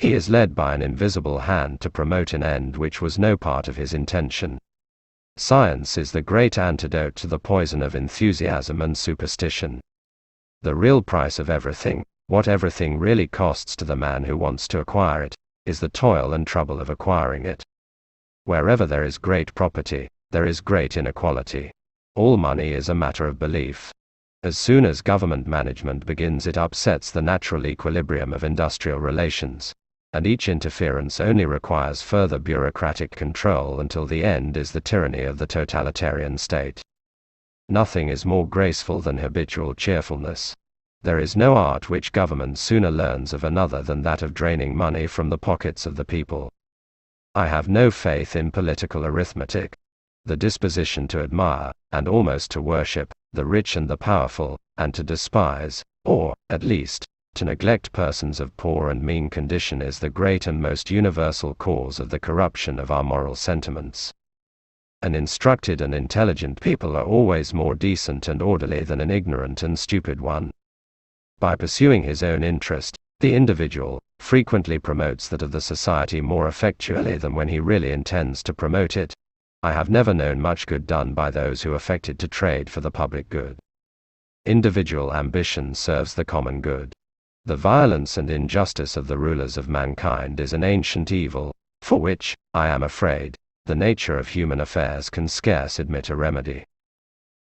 He is led by an invisible hand to promote an end which was no part of his intention. Science is the great antidote to the poison of enthusiasm and superstition. The real price of everything, what everything really costs to the man who wants to acquire it, is the toil and trouble of acquiring it. Wherever there is great property, there is great inequality. All money is a matter of belief. As soon as government management begins, it upsets the natural equilibrium of industrial relations, and each interference only requires further bureaucratic control until the end is the tyranny of the totalitarian state. Nothing is more graceful than habitual cheerfulness. There is no art which government sooner learns of another than that of draining money from the pockets of the people. I have no faith in political arithmetic. The disposition to admire, and almost to worship, the rich and the powerful, and to despise, or, at least, to neglect persons of poor and mean condition is the great and most universal cause of the corruption of our moral sentiments. An instructed and intelligent people are always more decent and orderly than an ignorant and stupid one. By pursuing his own interest, the individual frequently promotes that of the society more effectually than when he really intends to promote it. I have never known much good done by those who affected to trade for the public good. Individual ambition serves the common good. The violence and injustice of the rulers of mankind is an ancient evil, for which, I am afraid, the nature of human affairs can scarce admit a remedy.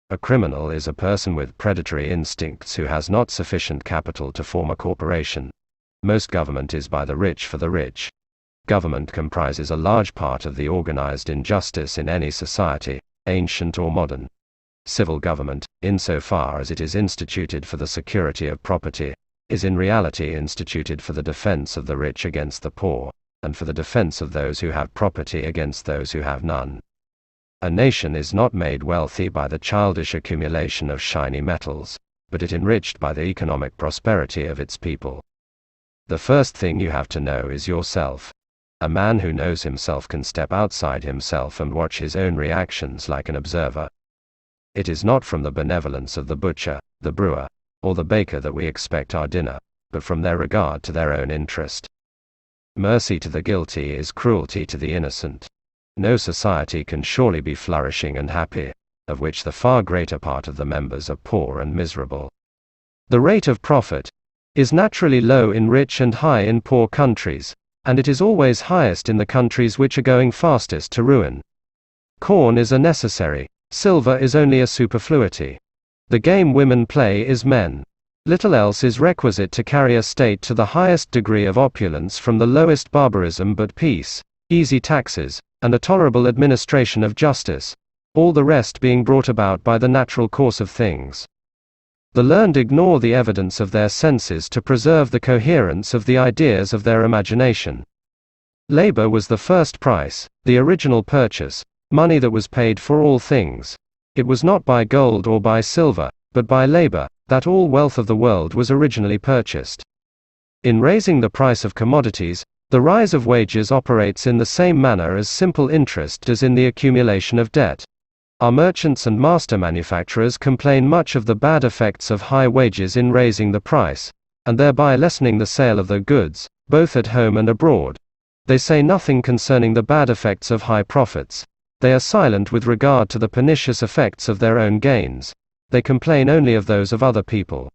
A criminal is a person with predatory instincts who has not sufficient capital to form a corporation. Most government is by the rich for the rich. Government comprises a large part of the organized injustice in any society, ancient or modern. Civil government, insofar as it is instituted for the security of property, is in reality instituted for the defense of the rich against the poor, and for the defense of those who have property against those who have none. A nation is not made wealthy by the childish accumulation of shiny metals, but it enriched by the economic prosperity of its people. The first thing you have to know is yourself. A man who knows himself can step outside himself and watch his own reactions like an observer. It is not from the benevolence of the butcher, the brewer, or the baker that we expect our dinner, but from their regard to their own interest. Mercy to the guilty is cruelty to the innocent. No society can surely be flourishing and happy, of which the far greater part of the members are poor and miserable. The rate of profit is naturally low in rich and high in poor countries, and it is always highest in the countries which are going fastest to ruin. Corn is a necessary, silver is only a superfluity. The game women play is men. Little else is requisite to carry a state to the highest degree of opulence from the lowest barbarism but peace, easy taxes, and a tolerable administration of justice, all the rest being brought about by the natural course of things. The learned ignore the evidence of their senses to preserve the coherence of the ideas of their imagination. Labor was the first price, the original purchase, money that was paid for all things. It was not by gold or by silver, but by labor, that all wealth of the world was originally purchased. In raising the price of commodities, the rise of wages operates in the same manner as simple interest does in the accumulation of debt. Our merchants and master manufacturers complain much of the bad effects of high wages in raising the price, and thereby lessening the sale of their goods, both at home and abroad. They say nothing concerning the bad effects of high profits. They are silent with regard to the pernicious effects of their own gains. They complain only of those of other people.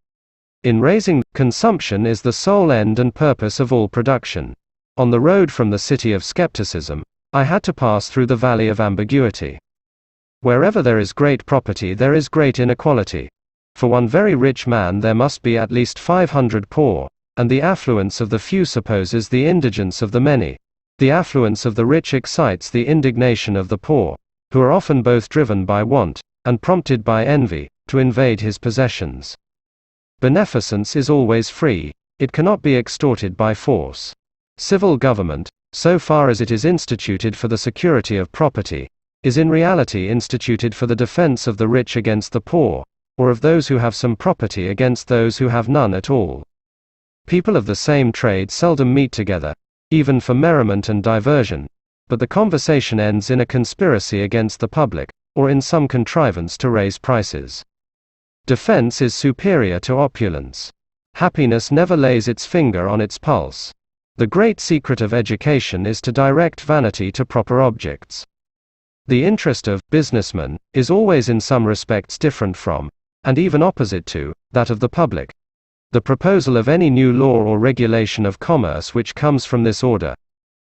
In raising, consumption is the sole end and purpose of all production. On the road from the city of skepticism, I had to pass through the valley of ambiguity. Wherever there is great property there is great inequality. For one very rich man there must be at least 500 poor, and the affluence of the few supposes the indigence of the many. The affluence of the rich excites the indignation of the poor, who are often both driven by want, and prompted by envy, to invade his possessions. Beneficence is always free, it cannot be extorted by force. Civil government, so far as it is instituted for the security of property, is in reality instituted for the defense of the rich against the poor, or of those who have some property against those who have none at all. People of the same trade seldom meet together, even for merriment and diversion, but the conversation ends in a conspiracy against the public, or in some contrivance to raise prices. Defense is superior to opulence. Happiness never lays its finger on its pulse. The great secret of education is to direct vanity to proper objects. The interest of businessmen is always in some respects different from, and even opposite to, that of the public. The proposal of any new law or regulation of commerce which comes from this order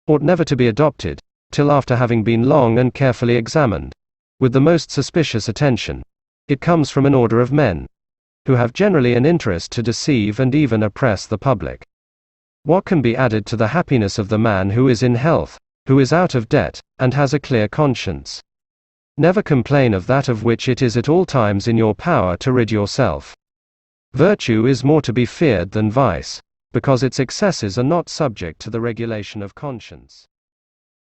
ought never to be adopted till after having been long and carefully examined, with the most suspicious attention. It comes from an order of men who have generally an interest to deceive and even oppress the public. What can be added to the happiness of the man who is in health, who is out of debt, and has a clear conscience? Never complain of that of which it is at all times in your power to rid yourself. Virtue is more to be feared than vice, because its excesses are not subject to the regulation of conscience.